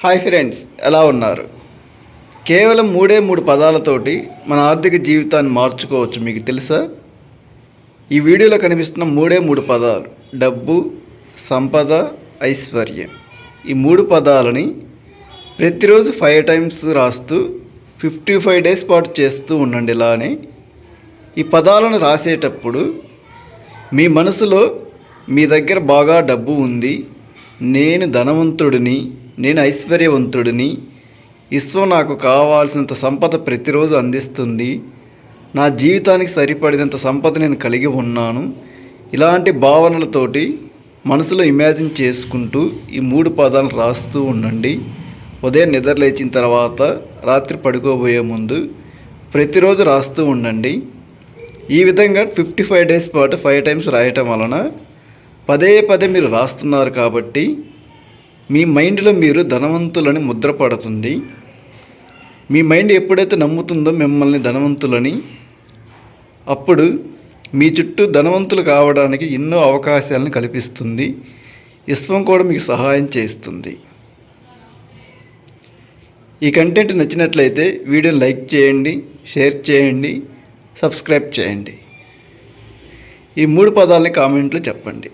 Hi friends, ఎలా ఉన్నారు? కేవలం మూడు పదాలతోటి మన ఆర్థిక జీవితాన్ని మార్చుకోవచ్చు. మీకు తెలుసా? ఈ వీడియోలో కనిపిస్తున్న మూడు పదాలు: డబ్బు, సంపద, ఐశ్వర్యం. ఈ మూడు పదాలని ప్రతిరోజు 5 టైమ్స్ రాస్తూ 55 డేస్ పాటు చేస్తూ ఉండండి. ఇలానే ఈ పదాలను రాసేటప్పుడు మీ మనసులో మీ దగ్గర బాగా డబ్బు ఉంది, నేను ధనవంతుడిని, నేను ఐశ్వర్యవంతుడిని, విశ్వం నాకు కావాల్సినంత సంపద ప్రతిరోజు అందిస్తుంది, నా జీవితానికి సరిపడినంత సంపద నేను కలిగి ఉన్నాను, ఇలాంటి భావనలతోటి మనసులో ఇమాజిన్ చేసుకుంటూ ఈ 3 పదాలను రాస్తూ ఉండండి. ఉదయం నిద్ర లేచిన తర్వాత, రాత్రి పడుకోబోయే ముందు ప్రతిరోజు రాస్తూ ఉండండి. ఈ విధంగా 55 డేస్ పాటు 5 టైమ్స్ రాయటం వలన పదే మీరు రాస్తున్నారు కాబట్టి మీ మైండ్లో మీరు ధనవంతులని ముద్ర పడుతుంది. మీ మైండ్ ఎప్పుడైతే నమ్ముతుందో మిమ్మల్ని ధనవంతులని, అప్పుడు మీ చుట్టూ ధనవంతులు కావడానికి ఎన్నో అవకాశాలను కల్పిస్తుంది. విశ్వం కూడా మీకు సహాయం చేస్తుంది. ఈ కంటెంట్ నచ్చినట్లయితే వీడియోని లైక్ చేయండి, షేర్ చేయండి, సబ్స్క్రైబ్ చేయండి. ఈ 3 పదాలని కామెంట్లో చెప్పండి.